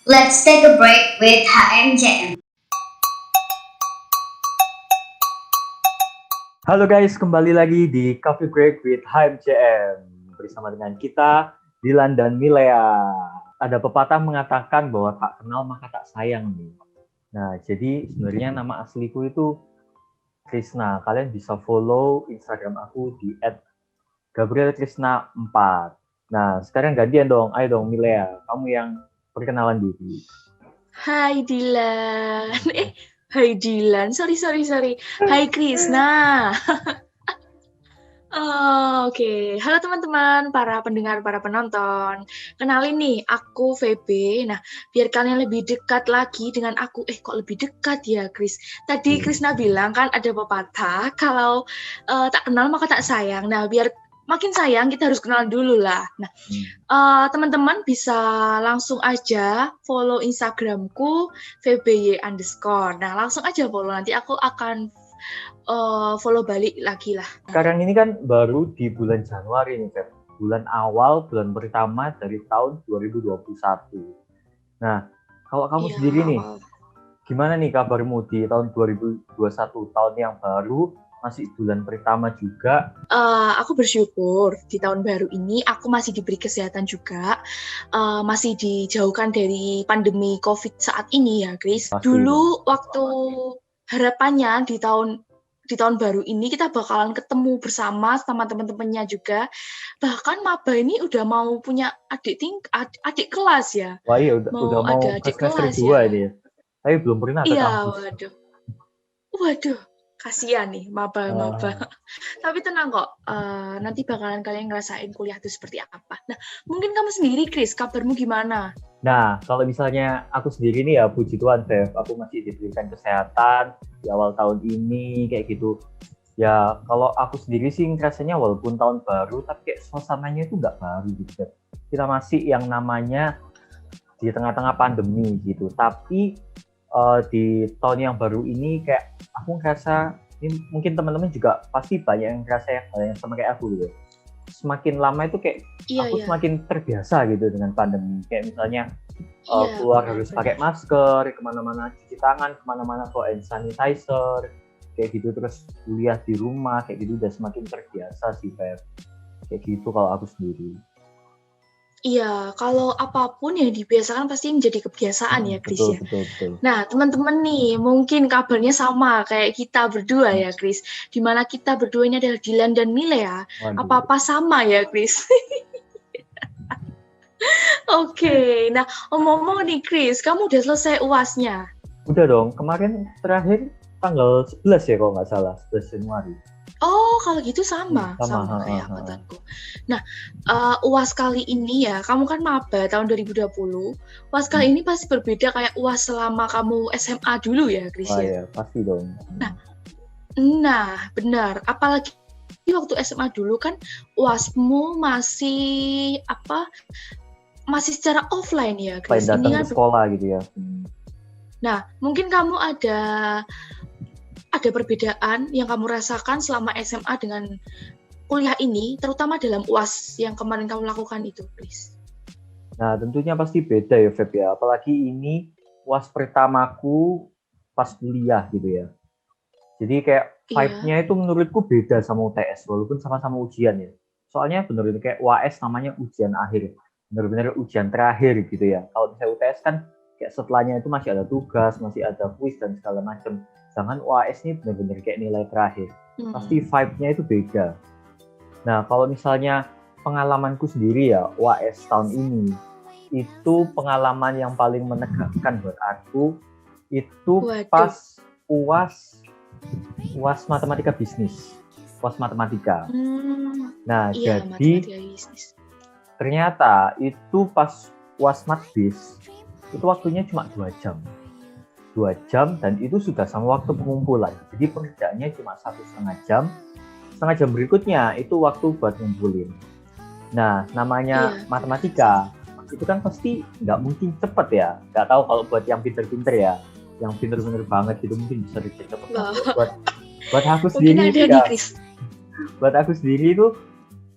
Let's take a break with HMJM. Halo guys, kembali lagi di Coffee Break with HMCM. Bersama dengan kita, Dilan dan Milea. Ada pepatah mengatakan bahwa tak kenal maka tak sayang nih. Nah, jadi sebenarnya nama asliku itu Krisna. Kalian bisa follow Instagram aku di @gabrielkrisna4. Nah, sekarang gantian dong. Ayo dong Milea, kamu yang perkenalan diri. Hai Dilan. Hai Dilan. Sorry. Hai Krisna. Oke. Halo teman-teman, para pendengar, para penonton. Kenalin nih, aku VB. Nah, biar kalian lebih dekat lagi dengan aku. Kok lebih dekat ya, Kris? Tadi Krisna bilang kan ada pepatah, kalau tak kenal maka tak sayang. Nah, biar makin sayang, kita harus kenal dulu lah. Nah, teman-teman bisa langsung aja follow Instagramku VBY_. Nah, langsung aja follow. Nanti aku akan follow balik lagi lah. Sekarang ini kan baru di bulan Januari nih, Feb. Bulan pertama dari tahun 2021. Nah, kalau kamu sendiri nih, gimana nih kabarmu di tahun 2021, tahun yang baru, masih bulan pertama juga? Aku bersyukur di tahun baru ini aku masih diberi kesehatan juga, masih dijauhkan dari pandemi COVID saat ini ya, Chris. Pasti. Dulu waktu harapannya di tahun baru ini kita bakalan ketemu bersama teman-temannya juga. Bahkan maba ini udah mau punya adik kelas ya. Wah iya, udah mau ada adik semester kelas 2 ya. ini ya. Tapi belum pernah ke kampus. Iya, waduh. Kasihan nih maba. Tapi tenang kok, nanti bakalan kalian ngerasain kuliah itu seperti apa. Nah, mungkin kamu sendiri, Chris, kabarmu gimana? Nah, kalau misalnya aku sendiri nih ya, puji Tuhan, Bev, aku masih diberikan kesehatan di awal tahun ini, kayak gitu. Ya, kalau aku sendiri sih rasanya walaupun tahun baru, tapi kayak suasananya itu nggak baru gitu, Bev. Kita masih yang namanya di tengah-tengah pandemi gitu. Tapi di tahun yang baru ini kayak aku ngerasa, ini mungkin teman-teman juga pasti banyak yang ngerasa ya, hal yang sama kayak aku gitu. Semakin lama itu kayak aku semakin terbiasa gitu dengan pandemi. Kayak misalnya keluar harus pakai masker, kemana-mana cuci tangan, kemana-mana bawa hand sanitizer, kayak gitu. Terus kuliah di rumah, kayak gitu udah semakin terbiasa sih, kayak gitu kalau aku sendiri. Iya, kalau apapun yang dibiasakan pasti menjadi kebiasaan ya, Chris ya. Betul. Nah, teman-teman nih, mungkin kabarnya sama kayak kita berdua ya, Chris. Dimana kita berdua ini adalah Dilan dan Milea. Apa-apa sama ya, Chris. Oke, nah omong-omong nih, Chris, kamu udah selesai UASnya? Udah dong, kemarin terakhir tanggal 11 ya kalau nggak salah, 11 Januari. Oh, kalau gitu sama kayak angkatanku. Nah, UAS kali ini ya, kamu kan maba tahun 2020. UAS kali ini pasti berbeda kayak UAS selama kamu SMA dulu ya, Chris ya? Iya, pasti dong. Nah, benar. Apalagi waktu SMA dulu kan UASmu masih secara offline ya, Chris? Ini kan sekolah gitu ya. Nah, mungkin kamu ada perbedaan yang kamu rasakan selama SMA dengan kuliah ini, terutama dalam UAS yang kemarin kamu lakukan itu, please. Nah, tentunya pasti beda ya, Feb ya. Apalagi ini UAS pertamaku pas kuliah gitu ya. Jadi kayak vibe-nya itu menurutku beda sama UTS, walaupun sama-sama ujian ya. Soalnya bener-bener kayak UAS namanya ujian akhir. Bener-bener ujian terakhir gitu ya. Kalau misalnya UTS kan kayak setelahnya itu masih ada tugas, masih ada kuis dan segala macam. Sedangkan UAS ini benar-benar kayak nilai terakhir. Pasti vibe-nya itu beda. Nah, kalau misalnya pengalamanku sendiri ya, UAS tahun ini, itu pengalaman yang paling menegakkan buat aku, itu pas UAS matematika bisnis. UAS matematika. Nah, jadi ternyata itu pas UAS matbis, itu waktunya cuma 2 jam. 2 jam dan itu sudah sama waktu pengumpulan. Jadi pengerjaannya cuma 1,5 jam. Setengah jam berikutnya itu waktu buat ngumpulin. Nah, namanya matematika itu kan pasti nggak mungkin cepet ya. Nggak tahu kalau buat yang pinter-pinter ya, yang pinter-pinter banget itu mungkin bisa cepet. Buat aku sendiri ya, buat aku sendiri itu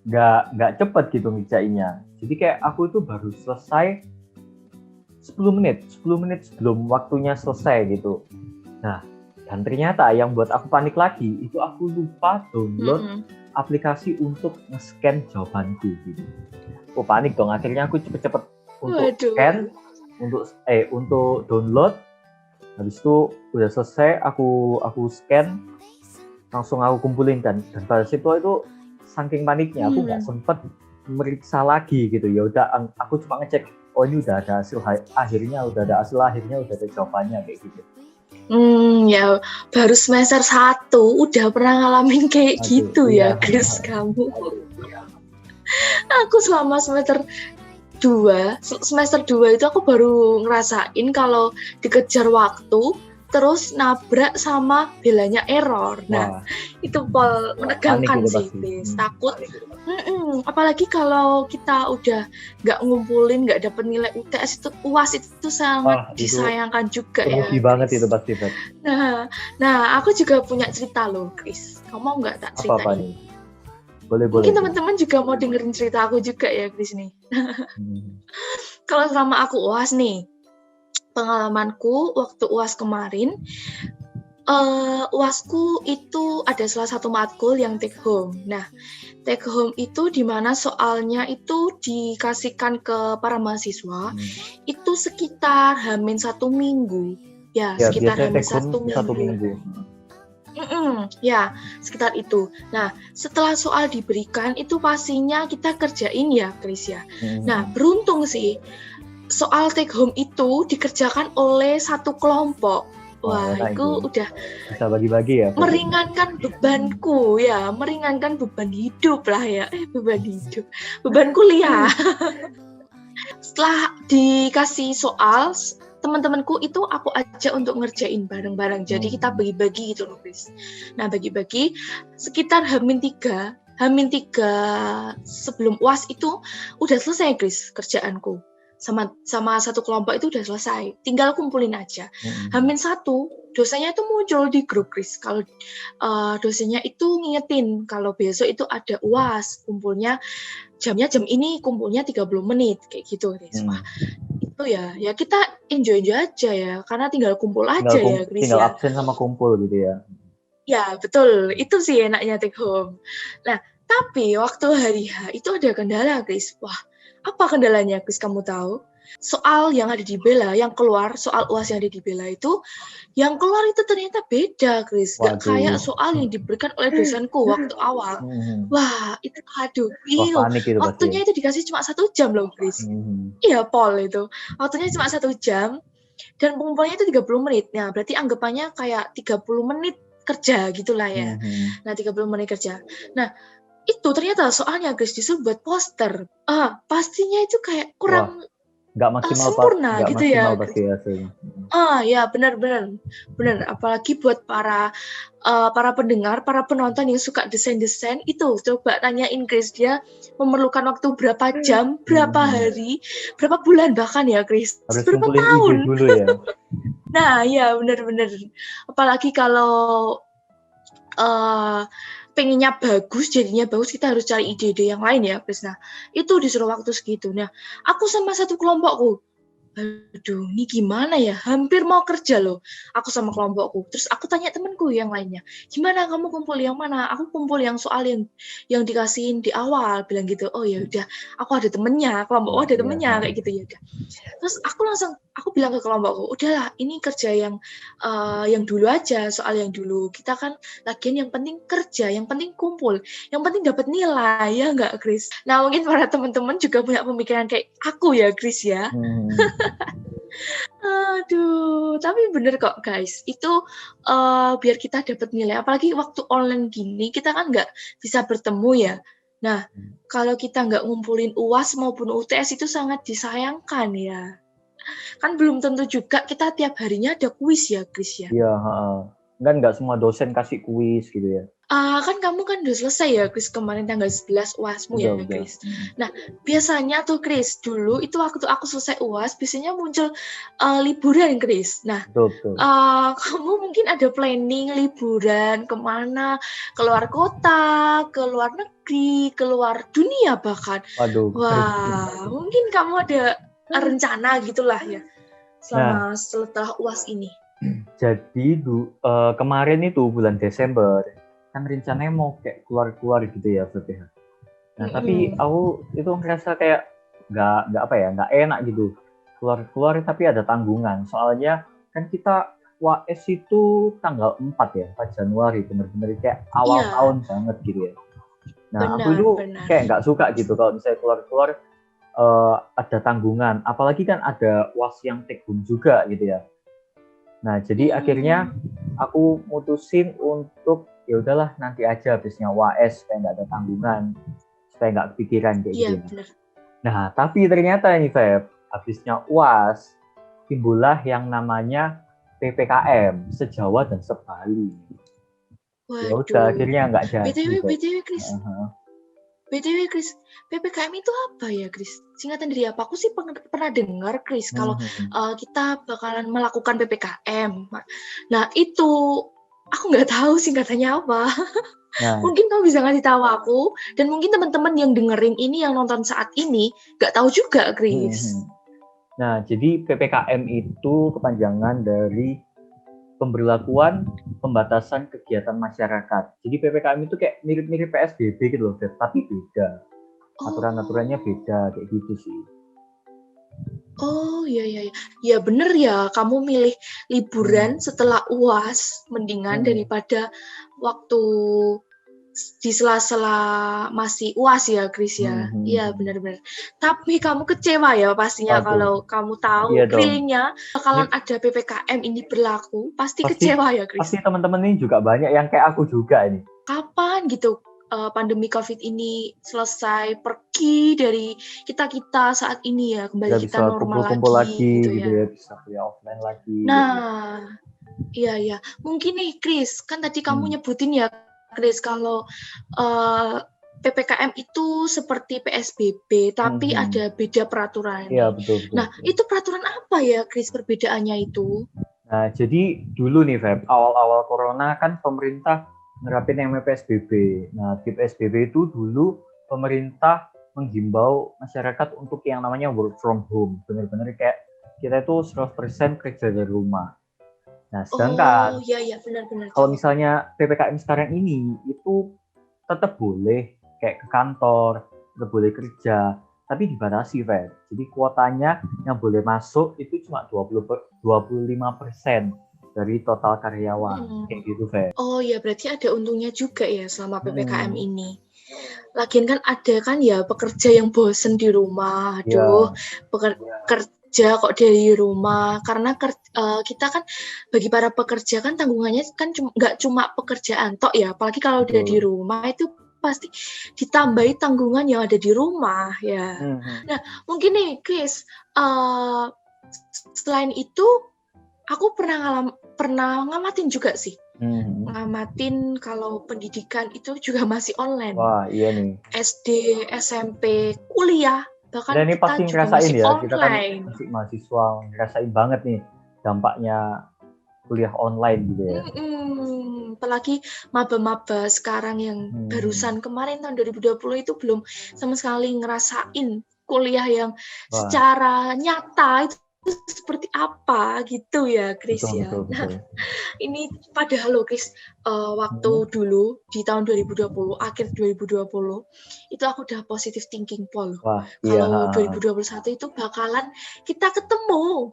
nggak cepet gitu ngerjainnya. Jadi kayak aku itu baru selesai 10 menit sebelum waktunya selesai gitu. Nah, dan ternyata yang buat aku panik lagi itu aku lupa download aplikasi untuk nge-scan jawabanku gitu. Aku panik dong, akhirnya aku cepet-cepet untuk scan, untuk download. Habis itu udah selesai, aku scan, langsung aku kumpulin kan. Dan pada situ itu saking paniknya aku nggak sempet meriksa lagi gitu. Ya udah, aku cuma ngecek, oh ini udah ada hasil akhirnya, udah ada jawabannya kayak gitu. Ya baru semester 1 udah pernah ngalamin kayak gitu ya, Chris kamu. Aku selama semester 2 itu aku baru ngerasain kalau dikejar waktu terus nabrak sama belanya error. Nah, itu menegangkan sih, Chris. Takut. Apalagi kalau kita udah nggak ngumpulin, nggak dapet nilai UTS itu, UAS itu sangat disayangkan juga ya. Rugi banget itu pasti, Bet. Nah, aku juga punya cerita loh, Chris. Kamu mau nggak tak ceritain? Apa nih? Boleh. Mungkin teman-teman juga mau dengerin cerita aku juga ya, Chris nih. Kalau selama aku UAS nih, pengalamanku waktu UAS kemarin, UASku itu ada salah satu matkul yang take home. Nah, take home itu di mana soalnya itu dikasihkan ke para mahasiswa itu sekitar H-1 minggu. Ya sekitar H-1 minggu. Ya, sekitar itu. Nah, setelah soal diberikan itu pastinya kita kerjain ya, Chris ya. Nah, beruntung sih soal take home itu dikerjakan oleh satu kelompok. Wah, itu udah bisa bagi-bagi ya. Meringankan bebanku ya, meringankan beban hidup lah ya. Beban kuliah. Setelah dikasih soal, teman-temanku itu aku ajak untuk ngerjain bareng-bareng. Jadi kita bagi-bagi gitu loh, Chris. Nah, bagi-bagi sekitar H-3 sebelum UAS itu udah selesai, Chris, kerjaanku. Sama satu kelompok itu udah selesai, tinggal kumpulin aja. H-1 dosennya itu muncul di grup, Chris. Kalau dosennya itu ngingetin kalau besok itu ada UAS, kumpulnya jamnya jam ini, kumpulnya 30 menit kayak gitu, Chris. Wah, itu ya kita enjoy aja ya, karena tinggal kumpul aja ya, Chris. Tinggal absen sama kumpul gitu ya. Ya betul, itu sih enaknya take home. Nah, tapi waktu hari H itu ada kendala, Chris. Wah, apa kendalanya, Chris? Kamu tahu? Soal yang ada di Bella, yang keluar, soal UAS yang ada di Bella itu, yang keluar itu ternyata beda, Chris. Gak kayak soal yang diberikan oleh dosenku waktu awal. Wah, itu waktunya itu dikasih cuma 1 jam loh, Chris. Iya, Paul itu. Waktunya cuma 1 jam, dan pengumpulannya itu 30 menit. Nah, berarti anggapannya kayak 30 menit kerja gitulah ya. Nah, 30 menit kerja. Nah, itu ternyata soalnya, Chris, justru buat poster. Pastinya itu kayak kurang nggak maksimal, sempurna gitu ya. Pasti hasilnya. Ya benar. Apalagi buat para pendengar, para penonton yang suka desain itu, coba tanyain, Chris, dia memerlukan waktu berapa jam, berapa hari, berapa bulan bahkan ya, Chris. Harus berapa tahun dulu ya. Nah, ya benar. Apalagi kalau pengennya bagus, jadinya bagus, kita harus cari ide-ide yang lain ya, Chris. Nah, itu disuruh waktu segitu. Nah, aku sama satu kelompokku, aduh, ini gimana ya? Hampir mau kerja loh, aku sama kelompokku. Terus aku tanya temanku yang lainnya, gimana kamu kumpul yang mana? Aku kumpul yang soal yang dikasihin di awal, bilang gitu. Oh ya udah, aku ada temennya, kelompokku ada temennya kayak gitu ya udah. Terus aku bilang ke kelompokku, udahlah, ini kerja yang dulu aja, soal yang dulu. Kita kan lagian yang penting kerja, yang penting kumpul, yang penting dapat nilai, ya nggak, Chris? Nah, mungkin para teman-teman juga punya pemikiran kayak aku ya, Chris ya. Aduh, tapi bener kok, guys. Itu biar kita dapat nilai. Apalagi waktu online gini, kita kan nggak bisa bertemu ya. Nah, kalau kita nggak ngumpulin UAS maupun UTS itu sangat disayangkan ya. Kan belum tentu juga kita tiap harinya ada kuis ya, Chris ya. Iya, kan nggak semua dosen kasih kuis gitu ya. Kan kamu kan udah selesai ya, Chris, kemarin tanggal 11 UASmu ya, Chris. Nah, biasanya tuh, Chris, dulu itu waktu aku selesai UAS, biasanya muncul liburan, Chris. Nah, betul. Kamu mungkin ada planning liburan kemana? Keluar kota, ke luar negeri, keluar dunia bahkan. Waduh. Wah, mungkin kamu ada rencana gitulah ya selama setelah UAS ini. Jadi kemarin itu bulan Desember kan rencananya mau kayak keluar-keluar gitu ya BPH. Nah tapi aku itu ngerasa kayak nggak enak gitu keluar-keluar tapi ada tanggungan. Soalnya kan kita UAS itu tanggal 4 ya, 4 Januari, bener-bener kayak awal tahun banget gitu ya. Nah aku itu kayak nggak suka gitu kalau misalnya keluar-keluar ada tanggungan, apalagi kan ada UAS yang take home juga gitu ya. Nah, jadi akhirnya aku mutusin untuk ya udahlah nanti aja habisnya UAS supaya nggak ada tanggungan, supaya nggak kepikiran kayak gitu. Bener. Nah, tapi ternyata nih Feb, habisnya UAS timbullah yang namanya PPKM se-Jawa dan se-Bali. Ya udah akhirnya nggak jadi. BTW Chris. BTW Chris, PPKM itu apa ya Chris? Singkatan dari apa? Aku sih pernah dengar Chris kalau kita bakalan melakukan PPKM. Nah itu aku nggak tahu singkatannya apa. Nah. Mungkin kamu bisa ngasih tahu aku dan mungkin teman-teman yang dengerin ini yang nonton saat ini nggak tahu juga Chris. Nah jadi PPKM itu kepanjangan dari pemberlakuan pembatasan kegiatan masyarakat. Jadi PPKM itu kayak mirip-mirip PSBB gitu loh, tapi beda. Aturan-aturannya beda, kayak gitu sih. Oh iya. Ya bener ya, kamu milih liburan setelah UAS mendingan daripada waktu di sela-sela masih UAS ya Chris ya. Iya benar-benar. Tapi kamu kecewa ya pastinya kalau kamu tahu realnya bakalan ada PPKM ini berlaku, pasti kecewa ya Chris. Pasti teman-teman ini juga banyak yang kayak aku juga ini. Kapan gitu pandemi COVID ini selesai, pergi dari kita saat ini ya, kembali kita normal lagi gitu ya, bisa kuliah offline lagi. Nah, gitu. Iya. Mungkin nih Chris, kan tadi kamu nyebutin ya Chris kalau PPKM itu seperti PSBB, tapi ada beda peraturan. Iya, betul. Nah, itu peraturan apa ya Chris perbedaannya itu? Nah, jadi dulu nih Feb, awal-awal corona kan pemerintah nerapin yang namanya PSBB. Nah, di PSBB itu dulu pemerintah menghimbau masyarakat untuk yang namanya work from home. Benar-benar kayak kita itu 100% kerja dari rumah. Nah, sedangkan benar. kalau misalnya PPKM sekarang ini itu tetap boleh kayak ke kantor, tetap boleh kerja, tapi dibatasi, Feb. Jadi kuotanya yang boleh masuk itu cuma 25% dari total karyawan, kayak gitu, Feb. Oh ya, berarti ada untungnya juga ya selama PPKM ini. Lagian kan ada kan ya pekerja yang bosen di rumah, kerja kok dari rumah, karena kita kan bagi para pekerja kan tanggungannya kan nggak cuma pekerjaan tok ya, apalagi kalau udah di rumah itu pasti ditambahi tanggungan yang ada di rumah ya. Nah mungkin nih Chris, selain itu aku pernah ngamatin juga sih. Ngamatin kalau pendidikan itu juga masih online. Wah, iya nih. SD, SMP, kuliah, bahkan dan ini kita pasti juga ngerasain masih ya, online. Kita kan masih mahasiswa, ngerasain banget nih dampaknya kuliah online gitu ya. Apalagi maba-maba sekarang yang barusan kemarin tahun 2020 itu belum sama sekali ngerasain kuliah yang secara nyata itu seperti apa gitu ya Chris. Betul. Nah, ini padahal loh Chris, waktu dulu di tahun 2020, akhir 2020 itu aku udah positive thinking Paul. Kalau 2021 itu bakalan kita ketemu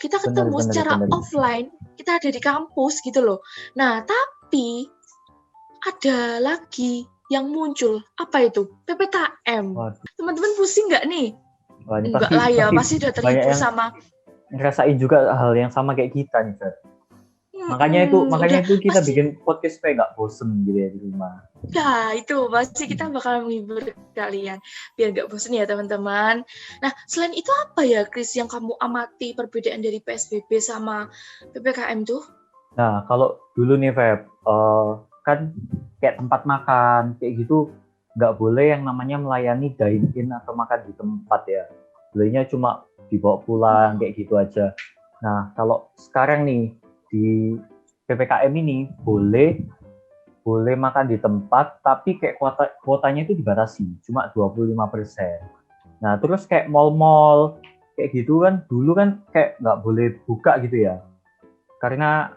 secara offline, kita ada di kampus gitu loh. Nah, tapi ada lagi yang muncul, apa itu? PPKM. Teman-teman pusing nggak nih? Enggak lah ya, pasti udah terhibur sama ngerasain juga hal yang sama kayak kita nih, Fer. Makanya itu kita bikin podcast supaya nggak bosen gitu ya di rumah. Ya itu pasti kita bakal menghibur kalian biar nggak bosen ya teman-teman. Nah selain itu apa ya Chris yang kamu amati perbedaan dari PSBB sama PPKM tuh? Nah kalau dulu nih Feb, kan kayak tempat makan kayak gitu nggak boleh yang namanya melayani dine-in atau makan di tempat ya. Bolehnya cuma dibawa pulang kayak gitu aja. Nah kalau sekarang nih di PPKM ini boleh makan di tempat tapi kayak kuotanya itu dibatasi cuma 25%. Nah terus kayak mall-mall kayak gitu kan dulu kan kayak nggak boleh buka gitu ya. Karena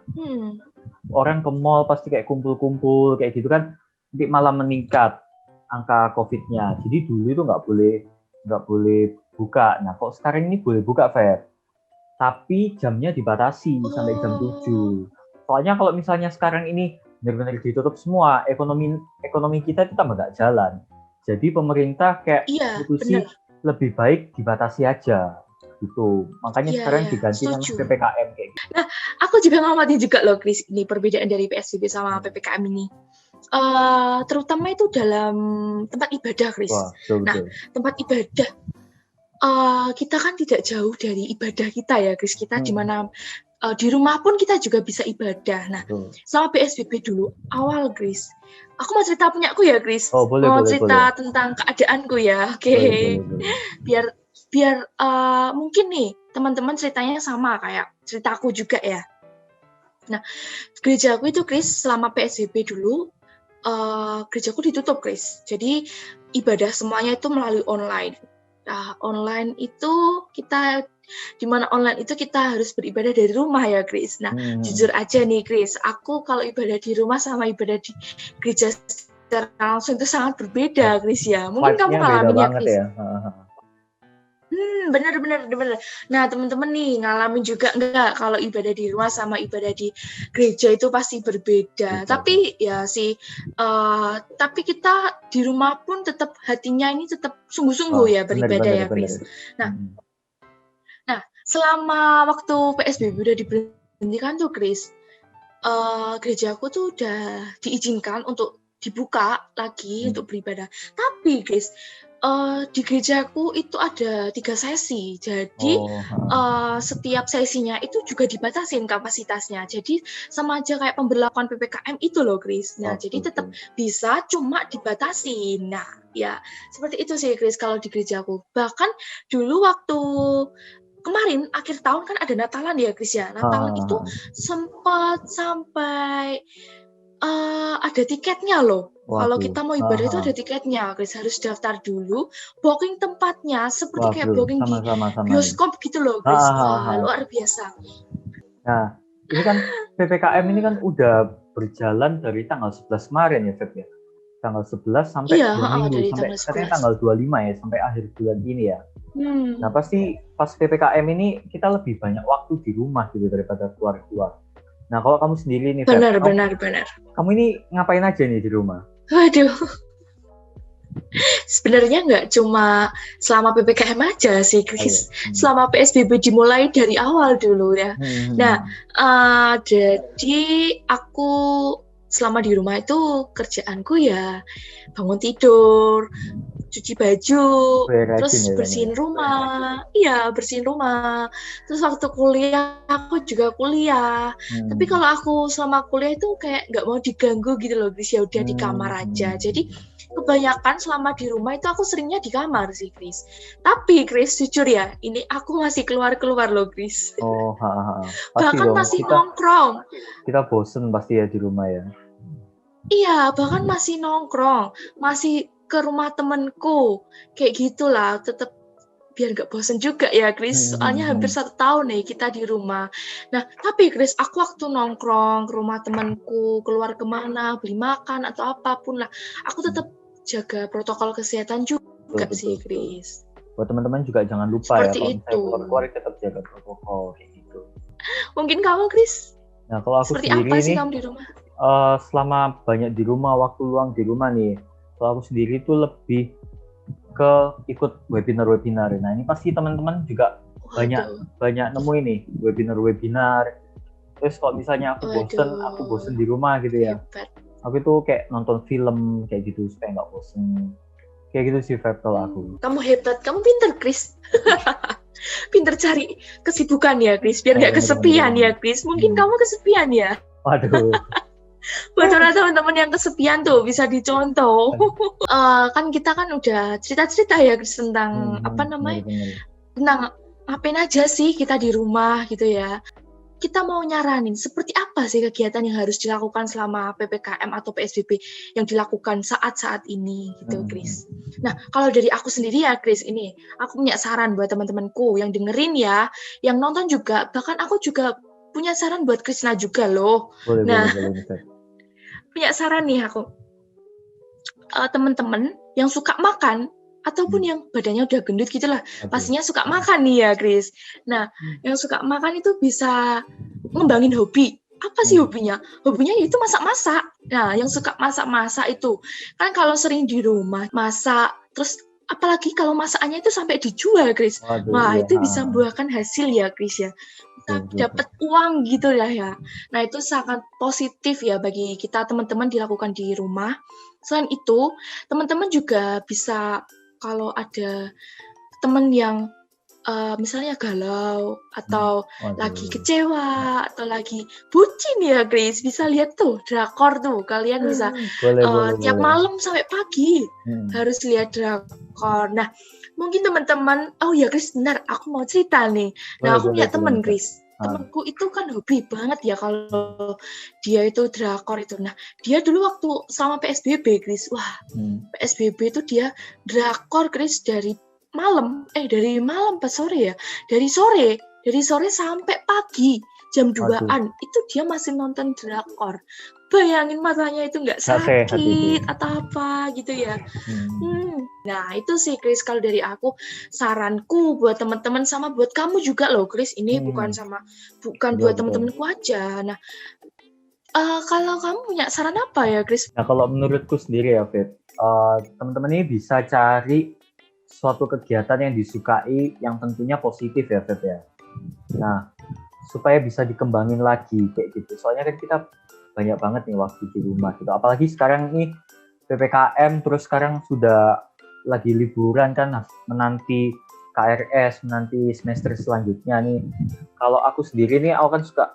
orang ke mall pasti kayak kumpul-kumpul kayak gitu kan, nanti malah meningkat angka COVID-nya. Jadi dulu itu nggak boleh buka. Nah kok sekarang ini boleh buka, Fer. Tapi jamnya dibatasi sampai jam 7. Soalnya kalau misalnya sekarang ini benar-benar ditutup semua, ekonomi kita itu tambah nggak jalan. Jadi pemerintah kayak putusin lebih baik dibatasi aja. Gitu. Makanya sekarang diganti nama PPKM kayak gitu. Nah, aku juga ngamatin juga loh, Chris, ini perbedaan dari PSBB sama PPKM ini. Terutama itu dalam tempat ibadah, Chris. Wah, betul. Nah, tempat ibadah kita kan tidak jauh dari ibadah kita ya, Chris. Kita di mana di rumah pun kita juga bisa ibadah. Nah, selama PSBB dulu awal, Chris. Aku mau cerita punyaku ya, Chris. Boleh, cerita tentang keadaanku ya. Oke. Biar mungkin nih teman-teman ceritanya sama kayak ceritaku juga ya. Nah, gerejaku itu, Chris, selama PSBB dulu gerejaku ditutup, Chris. Jadi ibadah semuanya itu melalui online. Nah, online itu di mana online itu kita harus beribadah dari rumah ya, Chris. Nah, jujur aja nih, Chris, aku kalau ibadah di rumah sama ibadah di gereja secara langsung itu sangat berbeda, Chris ya. Mungkin kamu ngalaminnya, Chris. Ya? Bener. Nah, teman-teman nih ngalamin juga enggak kalau ibadah di rumah sama ibadah di gereja itu pasti berbeda. Tapi ya sih, tapi kita di rumah pun tetap hatinya ini tetap sungguh-sungguh ya beribadah ya, Chris. Nah, selama waktu PSBB udah diberhentikan tuh, Chris, gerejaku tuh udah diizinkan untuk dibuka lagi untuk beribadah. Tapi, Chris, di gerejaku itu ada 3 sesi, jadi setiap sesinya itu juga dibatasin kapasitasnya. Jadi sama aja kayak pemberlakuan PPKM itu loh, Chris. Nah, jadi tetap bisa, cuma dibatasin. Nah, ya seperti itu sih, Chris, kalau di gerejaku. Bahkan dulu waktu kemarin akhir tahun kan ada Natalan ya, Chris ya. Natalan itu sempat sampai ada tiketnya loh. Kalau kita mau ibadah itu ada tiketnya, Chris, harus daftar dulu, booking tempatnya seperti kayak booking di bioskop gitu loh, Chris. Luar biasa. Nah, ini kan PPKM ini kan udah berjalan dari tanggal 11 kemarin ya, Feb ya. Tanggal 11 sampai 2 minggu, sampai tanggal 25 ya, sampai akhir bulan ini ya. Nah, pasti pas PPKM ini kita lebih banyak waktu di rumah gitu daripada keluar-keluar. Nah, kalau kamu sendiri nih, benar. Kamu ini ngapain aja nih di rumah? Waduh, sebenarnya nggak cuma selama PPKM aja sih, Chris. Selama PSBB dimulai dari awal dulu ya. Nah, jadi aku selama di rumah itu kerjaanku ya bangun tidur, cuci baju, terus bersihin rumah. Iya, bersihin rumah. Terus waktu kuliah, aku juga kuliah. Tapi kalau aku selama kuliah itu kayak nggak mau diganggu gitu loh, Chris. Ya udah di kamar aja. Jadi kebanyakan selama di rumah itu aku seringnya di kamar sih, Chris. Tapi, Chris, jujur ya, ini aku masih keluar-keluar loh, Chris. Bahkan masih nongkrong. Kita bosen pasti ya di rumah ya. Iya, bahkan masih nongkrong. Masih ke rumah temenku, kayak gitulah, tetap biar gak bosen juga ya, Chris. Soalnya hampir 1 tahun nih kita di rumah. Nah, tapi Chris, aku waktu nongkrong ke rumah temenku, keluar kemana, beli makan atau apapun lah, aku tetap jaga protokol kesehatan juga sih, Chris. Buat teman-teman juga jangan lupa seperti ya, kalau keluar tetap jaga protokol kayak gitu. Mungkin kamu, Chris? Nah, kalau aku seperti sendiri apa sih nih, kamu di rumah? Selama banyak di rumah, waktu luang di rumah nih, kalau aku sendiri tuh lebih ke ikut webinar. Nah, ini pasti teman-teman juga banyak nemu ini webinar. Terus kalau misalnya aku bosen di rumah gitu ya. Hebat. Aku itu kayak nonton film kayak gitu supaya nggak bosen. Kayak gitu sih kalau aku. Kamu hebat, kamu pinter, Chris. Pinter cari kesibukan ya, Chris, biar nggak kesepian ya, Chris. Mungkin kamu kesepian ya. Waduh. Buat teman-teman yang kesepian tuh bisa dicontoh. Kan kita kan udah cerita-cerita ya tentang tentang ngapain aja sih kita di rumah gitu ya. kita mau nyaranin seperti apa sih kegiatan yang harus dilakukan selama PPKM atau PSBB yang dilakukan saat-saat ini gitu, Chris. Nah, kalau dari aku sendiri ya, Chris, ini aku punya saran buat teman-temanku yang dengerin ya, yang nonton juga, bahkan aku juga punya saran buat Krisna juga loh. Boleh, Nah, boleh, Feb. punya saran nih aku. Teman-teman yang suka makan ataupun yang badannya udah gendut gitu lah, pastinya suka makan nih ya, Chris. Nah, yang suka makan itu bisa ngembangin hobi. Apa sih hobinya? Hobinya itu masak-masak. Nah, yang suka masak-masak itu kan kalau sering di rumah masak, terus apalagi kalau masakannya itu sampai dijual, Chris. Wah, itu bisa membuahkan hasil ya, Chris ya. Kita dapat uang gitu ya. Nah, itu sangat positif ya bagi kita teman-teman dilakukan di rumah. Selain itu, teman-teman juga bisa kalau ada teman yang misalnya galau atau lagi kecewa atau lagi bucin ya, Chris, bisa lihat tuh drakor tuh. Kalian bisa tiap malam sampai pagi harus lihat drakor. Nah, mungkin teman-teman, oh ya Chris, benar, aku mau cerita nih. Nah, aku punya teman, Chris. Temanku itu kan hobi banget ya kalau dia itu drakor itu. Nah, dia dulu waktu selama PSBB, Chris, wah, PSBB itu dia drakor, Chris, dari malam pas sore ya. Dari sore sampai pagi jam 2-an itu dia masih nonton drakor. Bayangin matanya itu nggak sakit atau apa gitu ya. Nah, itu sih, Chris, kalau dari aku saranku buat teman-teman sama buat kamu juga loh, Chris. Ini bukan buat teman-temanku aja. Nah, kalau kamu punya saran apa ya, Chris? Nah, kalau menurutku sendiri ya, Fit, teman-teman ini bisa cari suatu kegiatan yang disukai yang tentunya positif ya, Fit ya. Nah, supaya bisa dikembangin lagi kayak gitu. Soalnya kan kita banyak banget nih waktu di rumah gitu. Apalagi sekarang nih PPKM, terus sekarang sudah lagi liburan kan, menanti KRS, menanti semester selanjutnya nih. Kalau aku sendiri nih, aku kan suka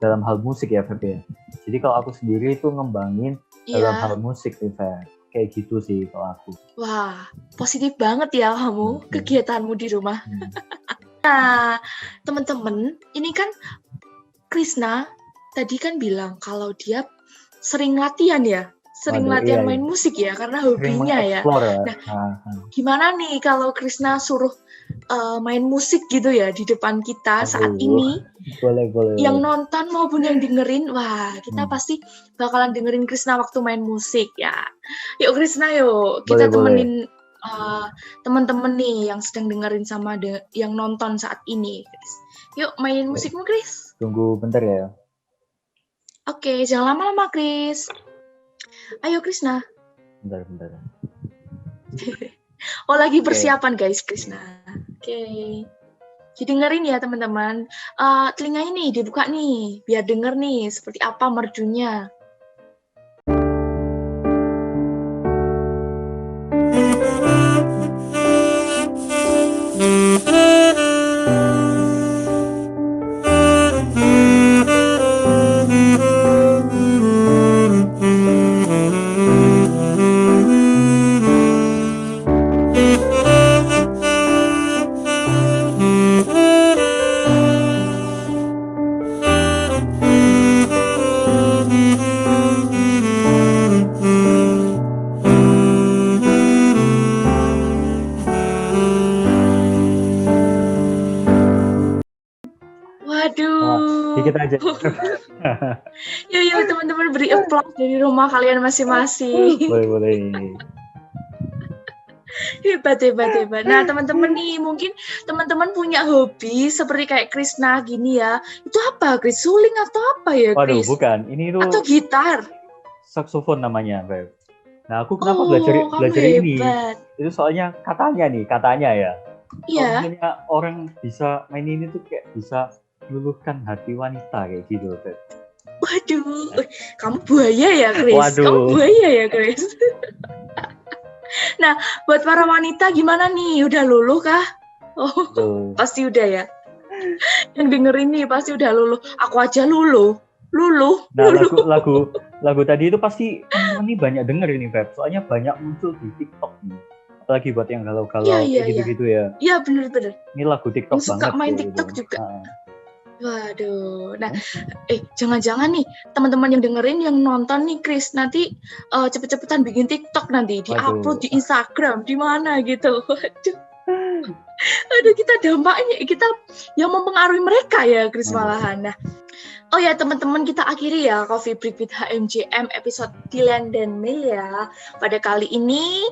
dalam hal musik ya, Feb ya. Jadi kalau aku sendiri itu ngembangin dalam hal musik nih, Feb. Kayak gitu sih kalau aku. Wah, positif banget ya kamu, kegiatanmu di rumah. Nah, teman-teman, ini kan Krisna tadi kan bilang kalau dia sering latihan ya, latihan main musik ya, karena hobinya ya. Nah, gimana nih kalau Krisna suruh main musik gitu ya di depan kita saat ini? Boleh. Yang nonton maupun yang dengerin, wah, kita pasti bakalan dengerin Krisna waktu main musik ya. Yuk Krisna, yuk kita temenin teman-teman nih yang sedang dengerin sama yang nonton saat ini, Chris. Yuk mainin musikmu, Chris. Tunggu bentar ya. Oke, jangan lama-lama, Chris. Ayo, Krisna. Bentar. Oh, lagi persiapan, guys, Krisna. Oke. Didengerin ya, teman-teman. Telinganya nih dibuka nih, biar denger nih seperti apa merdunya. Waduh. Dikit aja. Yuk teman-teman beri applause dari rumah kalian masing-masing. Boleh. Hebat. Nah, teman-teman nih, mungkin teman-teman punya hobi seperti kayak Krisna gini ya. Itu apa, Chris? Suling atau apa ya, Chris? Waduh, bukan. Ini tuh atau gitar. Saksofon namanya, Beb. Nah, aku kenapa belajar ini? Itu soalnya katanya ya. Iya. Kalau orang bisa main ini tuh kayak bisa meluluhkan hati wanita kayak gitu, Beb. Waduh, kamu buaya ya, Chris? Nah, buat para wanita gimana nih? Udah luluh kah? Oh, pasti udah ya. Yang dengerin nih pasti udah luluh. Aku aja luluh. Nah, lagu tadi itu pasti teman-teman nih banyak denger ini, Feb. Soalnya banyak muncul di TikTok nih. Apalagi buat yang galau-galau gitu ya. Iya, bener. Ini lagu TikTok yang banget. Suka main TikTok gitu juga. Waduh. Nah, jangan-jangan nih teman-teman yang dengerin yang nonton nih Chris nanti cepet-cepetan bikin TikTok nanti, di-upload di Instagram, di mana gitu. Waduh. Aduh, kita dampaknya kita yang mempengaruhi mereka ya Chris malahan. Nah, oh ya teman-teman, kita akhiri ya Coffee Break with HMJM episode Dylan dan Mel ya. Pada kali ini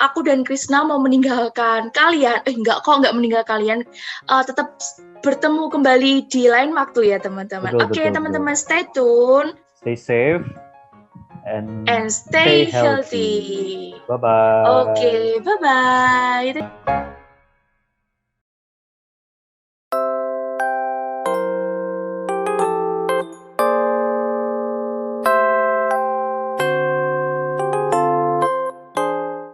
aku dan Krisna mau meninggalkan kalian. Enggak meninggal kalian. Tetap bertemu kembali di lain waktu ya teman-teman. Oke teman-teman, stay tune. Stay safe and stay healthy. Bye-bye. Oke, bye-bye.